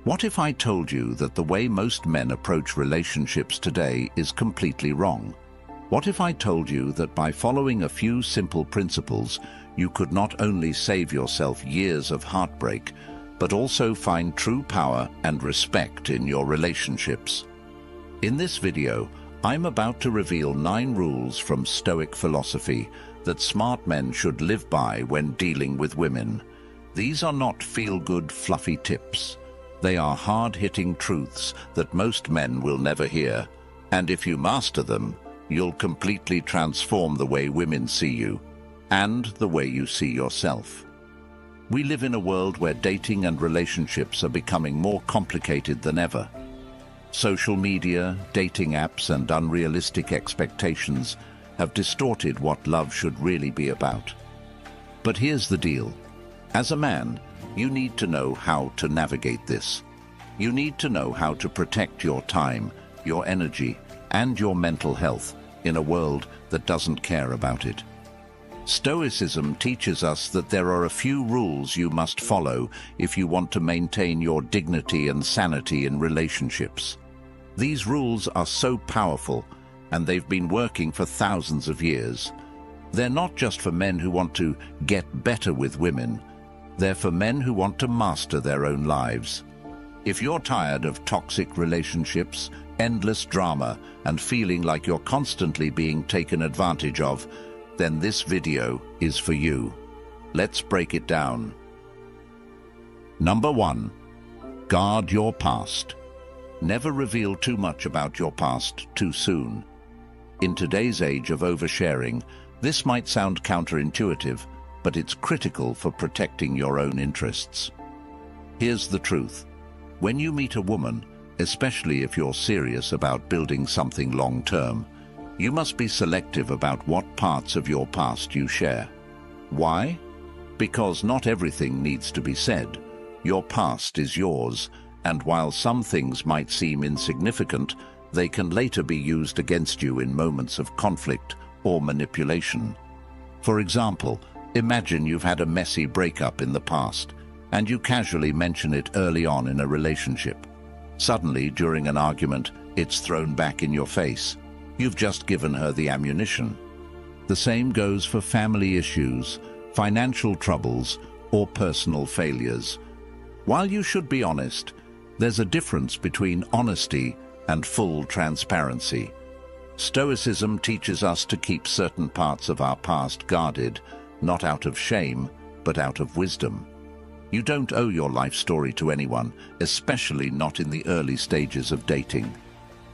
What if I told you that the way most men approach relationships today is completely wrong? What if I told you that by following a few simple principles, you could not only save yourself years of heartbreak, but also find true power and respect in your relationships? In this video, I'm about to reveal 9 rules from Stoic philosophy that smart men should live by when dealing with women. These are not feel-good, fluffy tips. They are hard-hitting truths that most men will never hear. And if you master them, you'll completely transform the way women see you and the way you see yourself. We live in a world where dating and relationships are becoming more complicated than ever. Social media, dating apps, and unrealistic expectations have distorted what love should really be about. But here's the deal. As a man, you need to know how to navigate this. You need to know how to protect your time, your energy, and your mental health in a world that doesn't care about it. Stoicism teaches us that there are a few rules you must follow if you want to maintain your dignity and sanity in relationships. These rules are so powerful, and they've been working for thousands of years. They're not just for men who want to get better with women. They're for men who want to master their own lives. If you're tired of toxic relationships, endless drama, and feeling like you're constantly being taken advantage of, then this video is for you. Let's break it down. Number 1. Guard your past. Never reveal too much about your past too soon. In today's age of oversharing, this might sound counterintuitive, but it's critical for protecting your own interests. Here's the truth. When you meet a woman, especially if you're serious about building something long-term, you must be selective about what parts of your past you share. Why? Because not everything needs to be said. Your past is yours, and while some things might seem insignificant, they can later be used against you in moments of conflict or manipulation. For example, imagine you've had a messy breakup in the past, and you casually mention it early on in a relationship. Suddenly, during an argument, it's thrown back in your face. You've just given her the ammunition. The same goes for family issues, financial troubles, or personal failures. While you should be honest, there's a difference between honesty and full transparency. Stoicism teaches us to keep certain parts of our past guarded, not out of shame, but out of wisdom. You don't owe your life story to anyone, especially not in the early stages of dating.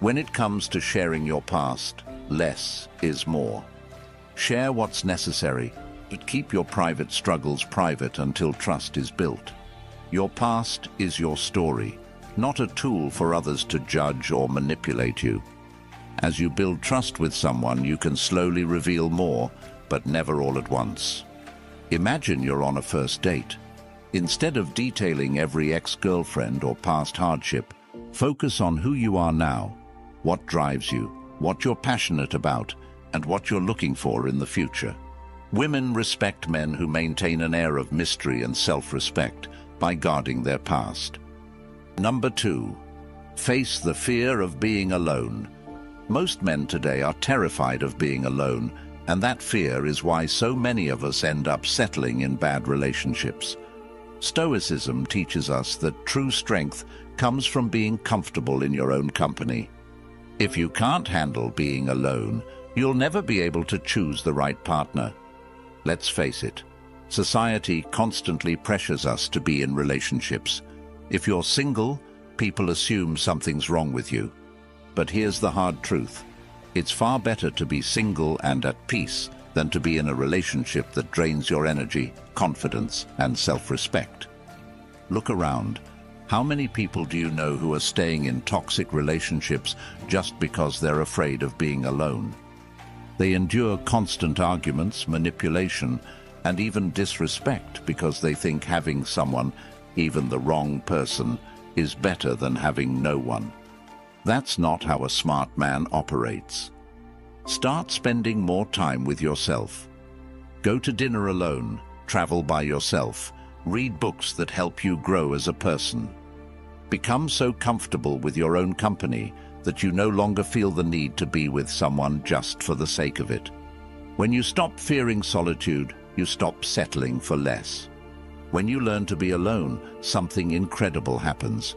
When it comes to sharing your past, less is more. Share what's necessary, but keep your private struggles private until trust is built. Your past is your story, not a tool for others to judge or manipulate you. As you build trust with someone, you can slowly reveal more, but never all at once. Imagine you're on a first date. Instead of detailing every ex-girlfriend or past hardship, focus on who you are now, what drives you, what you're passionate about, and what you're looking for in the future. Women respect men who maintain an air of mystery and self-respect by guarding their past. Number 2. Face the fear of being alone. Most men today are terrified of being alone, and that fear is why so many of us end up settling in bad relationships. Stoicism teaches us that true strength comes from being comfortable in your own company. If you can't handle being alone, you'll never be able to choose the right partner. Let's face it, society constantly pressures us to be in relationships. If you're single, people assume something's wrong with you. But here's the hard truth. It's far better to be single and at peace than to be in a relationship that drains your energy, confidence, and self-respect. Look around. How many people do you know who are staying in toxic relationships just because they're afraid of being alone? They endure constant arguments, manipulation, and even disrespect because they think having someone, even the wrong person, is better than having no one. That's not how a smart man operates. Start spending more time with yourself. Go to dinner alone, travel by yourself, read books that help you grow as a person. Become so comfortable with your own company that you no longer feel the need to be with someone just for the sake of it. When you stop fearing solitude, you stop settling for less. When you learn to be alone, something incredible happens.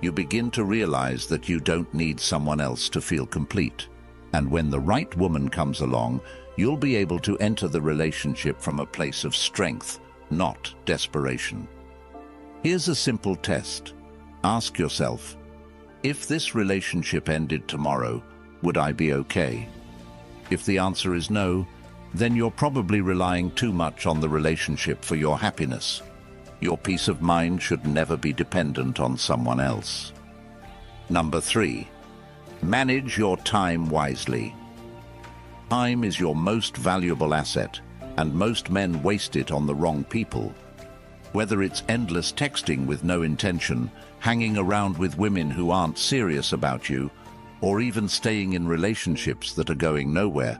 You begin to realize that you don't need someone else to feel complete. And when the right woman comes along, you'll be able to enter the relationship from a place of strength, not desperation. Here's a simple test. Ask yourself, if this relationship ended tomorrow, would I be okay? If the answer is no, then you're probably relying too much on the relationship for your happiness. Your peace of mind should never be dependent on someone else. Number 3, manage your time wisely. Time is your most valuable asset, and most men waste it on the wrong people. Whether it's endless texting with no intention, hanging around with women who aren't serious about you, or even staying in relationships that are going nowhere,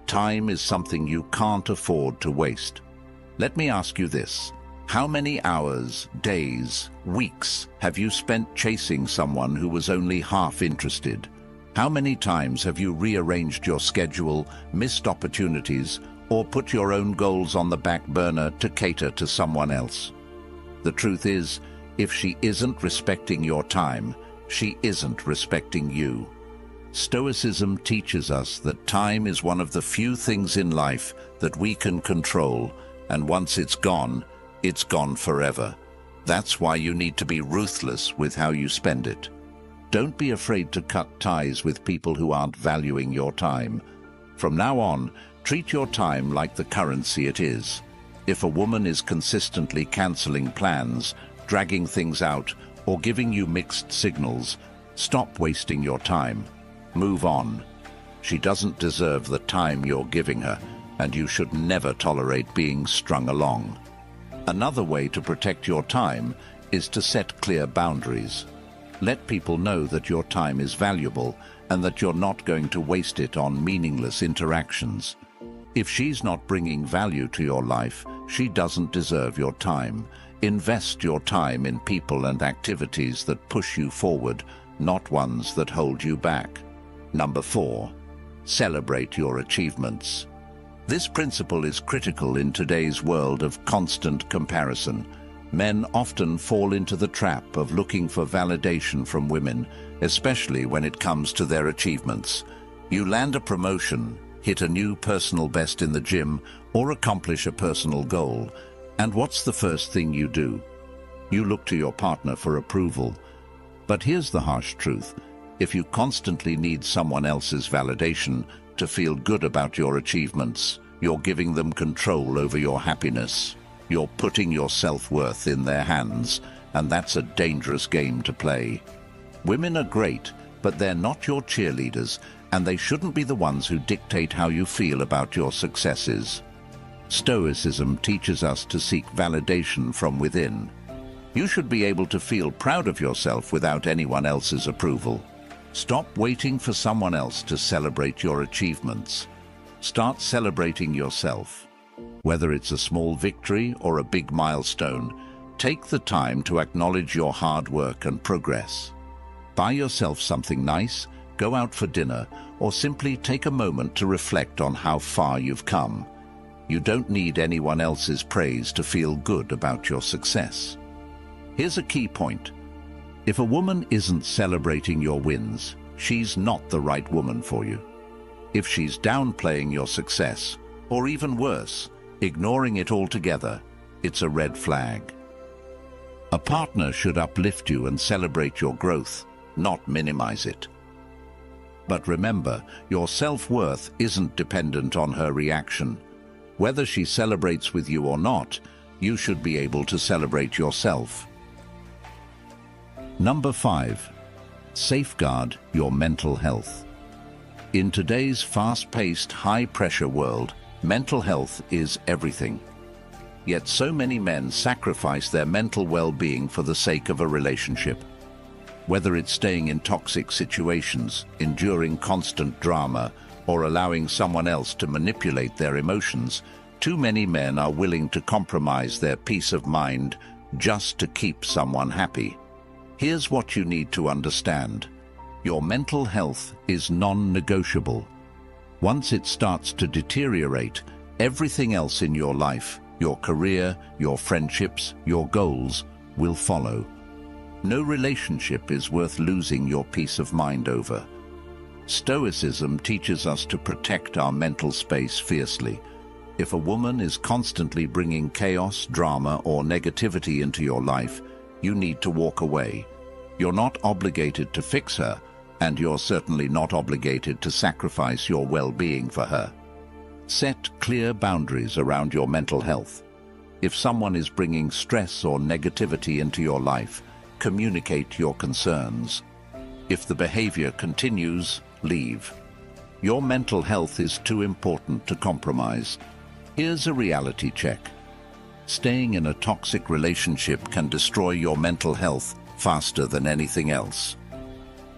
time is something you can't afford to waste. Let me ask you this. How many hours, days, weeks have you spent chasing someone who was only half interested? How many times have you rearranged your schedule, missed opportunities, or put your own goals on the back burner to cater to someone else? The truth is, if she isn't respecting your time, she isn't respecting you. Stoicism teaches us that time is one of the few things in life that we can control, and once it's gone forever. That's why you need to be ruthless with how you spend it. Don't be afraid to cut ties with people who aren't valuing your time. From now on, treat your time like the currency it is. If a woman is consistently canceling plans, dragging things out, or giving you mixed signals, stop wasting your time. Move on. She doesn't deserve the time you're giving her, and you should never tolerate being strung along. Another way to protect your time is to set clear boundaries. Let people know that your time is valuable and that you're not going to waste it on meaningless interactions. If she's not bringing value to your life, she doesn't deserve your time. Invest your time in people and activities that push you forward, not ones that hold you back. Number 4, celebrate your achievements. This principle is critical in today's world of constant comparison. Men often fall into the trap of looking for validation from women, especially when it comes to their achievements. You land a promotion, hit a new personal best in the gym, or accomplish a personal goal, and what's the first thing you do? You look to your partner for approval. But here's the harsh truth. If you constantly need someone else's validation to feel good about your achievements, you're giving them control over your happiness. You're putting your self-worth in their hands, and that's a dangerous game to play. Women are great, but they're not your cheerleaders, and they shouldn't be the ones who dictate how you feel about your successes. Stoicism teaches us to seek validation from within. You should be able to feel proud of yourself without anyone else's approval. Stop waiting for someone else to celebrate your achievements. Start celebrating yourself. Whether it's a small victory or a big milestone, take the time to acknowledge your hard work and progress. Buy yourself something nice, go out for dinner, or simply take a moment to reflect on how far you've come. You don't need anyone else's praise to feel good about your success. Here's a key point. If a woman isn't celebrating your wins, she's not the right woman for you. If she's downplaying your success, or even worse, ignoring it altogether, it's a red flag. A partner should uplift you and celebrate your growth, not minimize it. But remember, your self-worth isn't dependent on her reaction. Whether she celebrates with you or not, you should be able to celebrate yourself. Number 5, safeguard your mental health. In today's fast-paced, high-pressure world, mental health is everything. Yet so many men sacrifice their mental well-being for the sake of a relationship. Whether it's staying in toxic situations, enduring constant drama, or allowing someone else to manipulate their emotions, too many men are willing to compromise their peace of mind just to keep someone happy. Here's what you need to understand. Your mental health is non-negotiable. Once it starts to deteriorate, everything else in your life, your career, your friendships, your goals, will follow. No relationship is worth losing your peace of mind over. Stoicism teaches us to protect our mental space fiercely. If a woman is constantly bringing chaos, drama, or negativity into your life, you need to walk away. You're not obligated to fix her, and you're certainly not obligated to sacrifice your well-being for her. Set clear boundaries around your mental health. If someone is bringing stress or negativity into your life, communicate your concerns. If the behavior continues, leave. Your mental health is too important to compromise. Here's a reality check. Staying in a toxic relationship can destroy your mental health faster than anything else.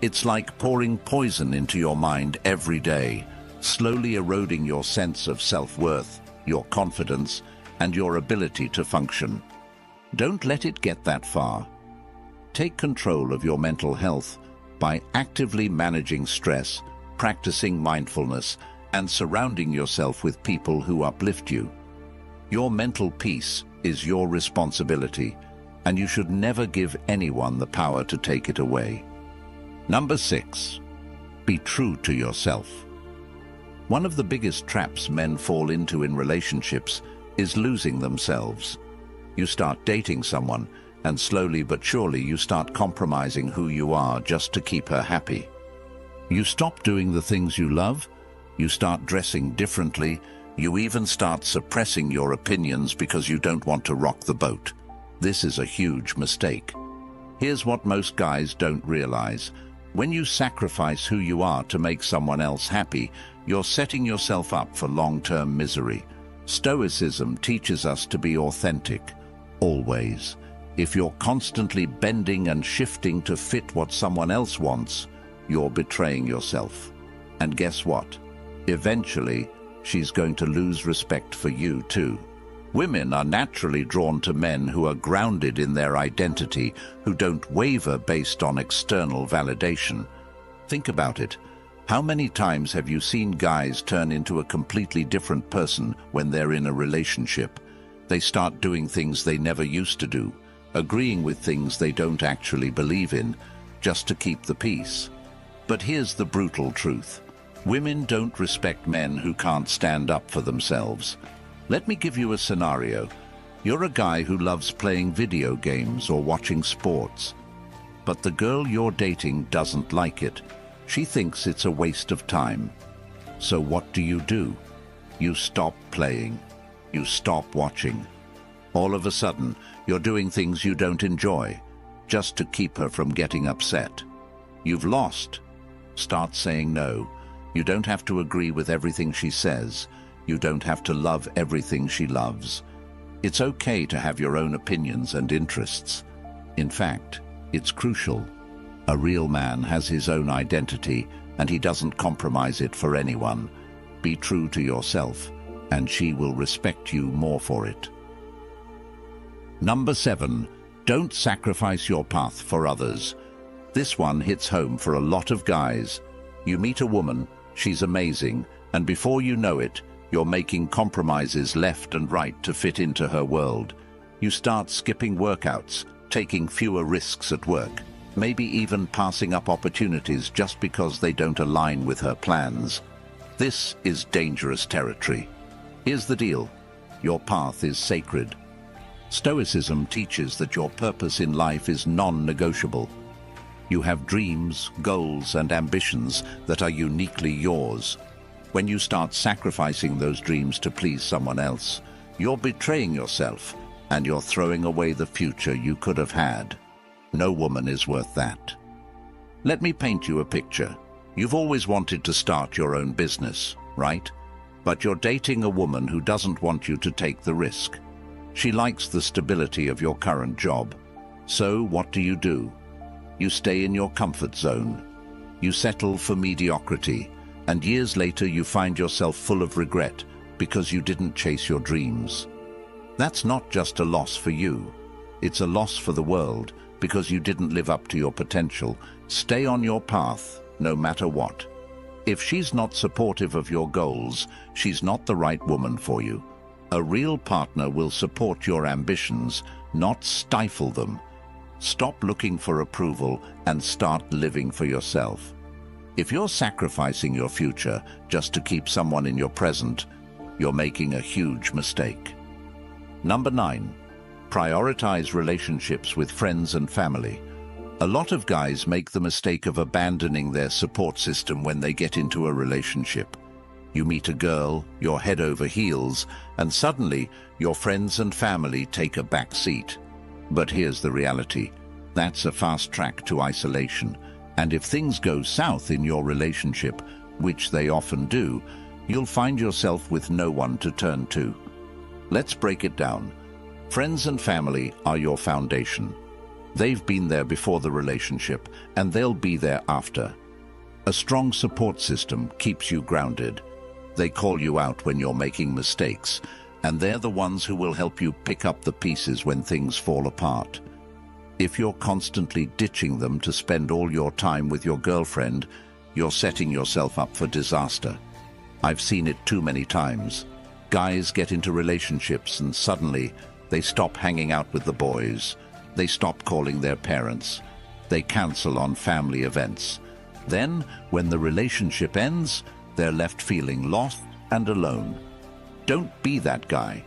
It's like pouring poison into your mind every day, slowly eroding your sense of self-worth, your confidence, and your ability to function. Don't let it get that far. Take control of your mental health by actively managing stress, practicing mindfulness, and surrounding yourself with people who uplift you. Your mental peace is your responsibility, and you should never give anyone the power to take it away. Number 6. Be true to yourself. One of the biggest traps men fall into in relationships is losing themselves. You start dating someone, and slowly but surely you start compromising who you are just to keep her happy. You stop doing the things you love, you start dressing differently, you even start suppressing your opinions because you don't want to rock the boat. This is a huge mistake. Here's what most guys don't realize. When you sacrifice who you are to make someone else happy, you're setting yourself up for long-term misery. Stoicism teaches us to be authentic, always. If you're constantly bending and shifting to fit what someone else wants, you're betraying yourself. And guess what? Eventually, she's going to lose respect for you too. Women are naturally drawn to men who are grounded in their identity, who don't waver based on external validation. Think about it. How many times have you seen guys turn into a completely different person when they're in a relationship? They start doing things they never used to do, agreeing with things they don't actually believe in, just to keep the peace. But here's the brutal truth. Women don't respect men who can't stand up for themselves. Let me give you a scenario. You're a guy who loves playing video games or watching sports, but the girl you're dating doesn't like it. She thinks it's a waste of time. So what do? You stop playing. You stop watching. All of a sudden, you're doing things you don't enjoy, just to keep her from getting upset. You've lost. Start saying no. You don't have to agree with everything she says. You don't have to love everything she loves. It's okay to have your own opinions and interests. In fact, it's crucial. A real man has his own identity, and he doesn't compromise it for anyone. Be true to yourself, and she will respect you more for it. Number 7. Don't sacrifice your path for others. This one hits home for a lot of guys. You meet a woman, she's amazing, and before you know it, you're making compromises left and right to fit into her world. You start skipping workouts, taking fewer risks at work, maybe even passing up opportunities just because they don't align with her plans. This is dangerous territory. Here's the deal. Your path is sacred. Stoicism teaches that your purpose in life is non-negotiable. You have dreams, goals, and ambitions that are uniquely yours. When you start sacrificing those dreams to please someone else, you're betraying yourself, and you're throwing away the future you could have had. No woman is worth that. Let me paint you a picture. You've always wanted to start your own business, right? But you're dating a woman who doesn't want you to take the risk. She likes the stability of your current job. So what do? You stay in your comfort zone. You settle for mediocrity, and years later you find yourself full of regret because you didn't chase your dreams. That's not just a loss for you. It's a loss for the world, because you didn't live up to your potential. Stay on your path, no matter what. If she's not supportive of your goals, she's not the right woman for you. A real partner will support your ambitions, not stifle them. Stop looking for approval and start living for yourself. If you're sacrificing your future just to keep someone in your present, you're making a huge mistake. Number 9. Prioritize relationships with friends and family. A lot of guys make the mistake of abandoning their support system when they get into a relationship. You meet a girl, you're head over heels, and suddenly your friends and family take a back seat. But here's the reality. That's a fast track to isolation. And if things go south in your relationship, which they often do, you'll find yourself with no one to turn to. Let's break it down. Friends and family are your foundation. They've been there before the relationship, and they'll be there after. A strong support system keeps you grounded. They call you out when you're making mistakes, and they're the ones who will help you pick up the pieces when things fall apart. If you're constantly ditching them to spend all your time with your girlfriend, you're setting yourself up for disaster. I've seen it too many times. Guys get into relationships and suddenly they stop hanging out with the boys. They stop calling their parents. They cancel on family events. Then, when the relationship ends, they're left feeling lost and alone. Don't be that guy.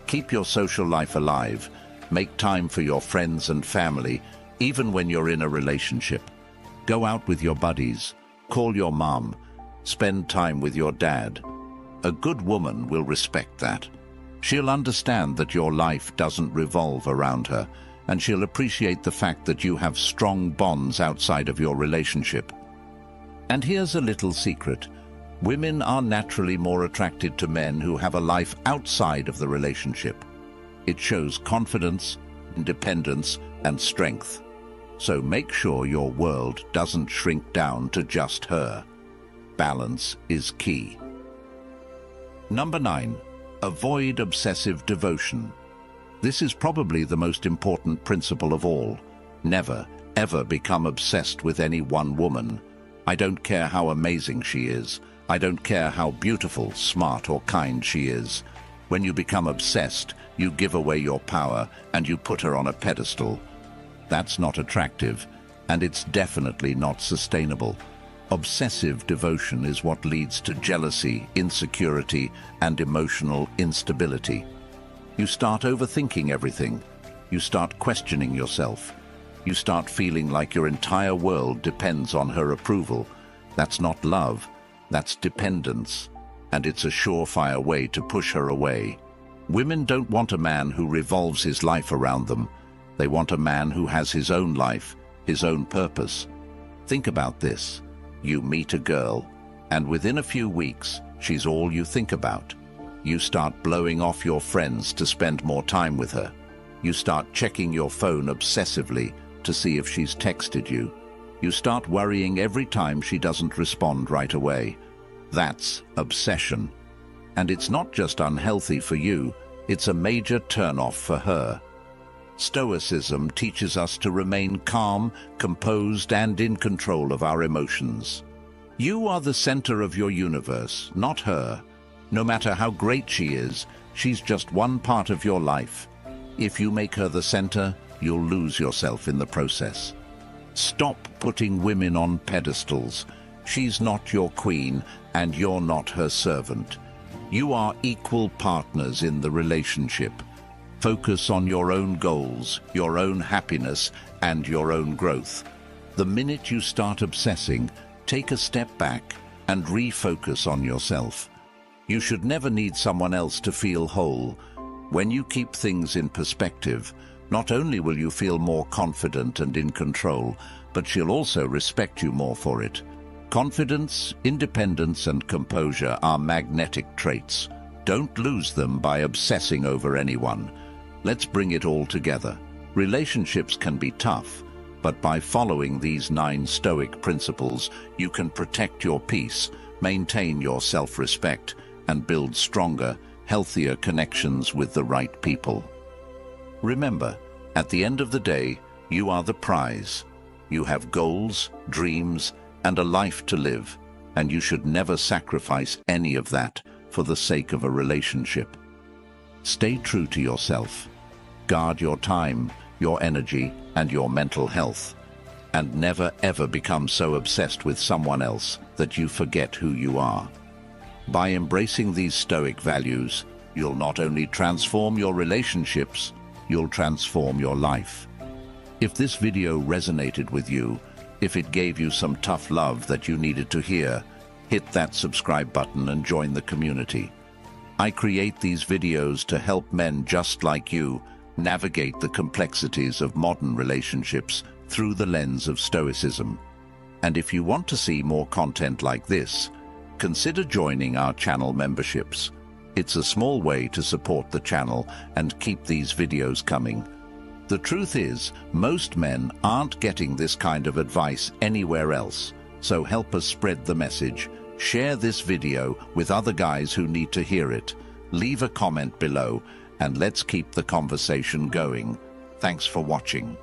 Keep your social life alive. Make time for your friends and family, even when you're in a relationship. Go out with your buddies. Call your mom. Spend time with your dad. A good woman will respect that. She'll understand that your life doesn't revolve around her, and she'll appreciate the fact that you have strong bonds outside of your relationship. And here's a little secret. Women are naturally more attracted to men who have a life outside of the relationship. It shows confidence, independence, and strength. So make sure your world doesn't shrink down to just her. Balance is key. Number 9. Avoid obsessive devotion. This is probably the most important principle of all. Never, ever become obsessed with any one woman. I don't care how amazing she is. I don't care how beautiful, smart, or kind she is. When you become obsessed, you give away your power and you put her on a pedestal. That's not attractive, and it's definitely not sustainable. Obsessive devotion is what leads to jealousy, insecurity, and emotional instability. You start overthinking everything. You start questioning yourself. You start feeling like your entire world depends on her approval. That's not love, that's dependence, and it's a surefire way to push her away. Women don't want a man who revolves his life around them. They want a man who has his own life, his own purpose. Think about this. You meet a girl, and within a few weeks, she's all you think about. You start blowing off your friends to spend more time with her. You start checking your phone obsessively to see if she's texted you. You start worrying every time she doesn't respond right away. That's obsession. And it's not just unhealthy for you, it's a major turnoff for her. Stoicism teaches us to remain calm, composed, and in control of our emotions. You are the center of your universe, not her. No matter how great she is, she's just one part of your life. If you make her the center, you'll lose yourself in the process. Stop putting women on pedestals. She's not your queen, and you're not her servant. You are equal partners in the relationship. Focus on your own goals, your own happiness, and your own growth. The minute you start obsessing, take a step back and refocus on yourself. You should never need someone else to feel whole. When you keep things in perspective, not only will you feel more confident and in control, but she'll also respect you more for it. Confidence, independence, and composure are magnetic traits. Don't lose them by obsessing over anyone. Let's bring it all together. Relationships can be tough, but by following these 9 Stoic principles, you can protect your peace, maintain your self-respect, and build stronger, healthier connections with the right people. Remember, at the end of the day, You are the prize. You have goals, dreams, and a life to live, and you should never sacrifice any of that for the sake of a relationship. Stay true to yourself. Guard your time, your energy, and your mental health. And never ever become so obsessed with someone else that you forget who you are. By embracing these Stoic values, you'll not only transform your relationships, you'll transform your life. If this video resonated with you, if it gave you some tough love that you needed to hear, hit that subscribe button and join the community. I create these videos to help men just like you navigate the complexities of modern relationships through the lens of Stoicism. And if you want to see more content like this, consider joining our channel memberships. It's a small way to support the channel and keep these videos coming. The truth is, most men aren't getting this kind of advice anywhere else, so help us spread the message. Share this video with other guys who need to hear it. Leave a comment below, and let's keep the conversation going. Thanks for watching.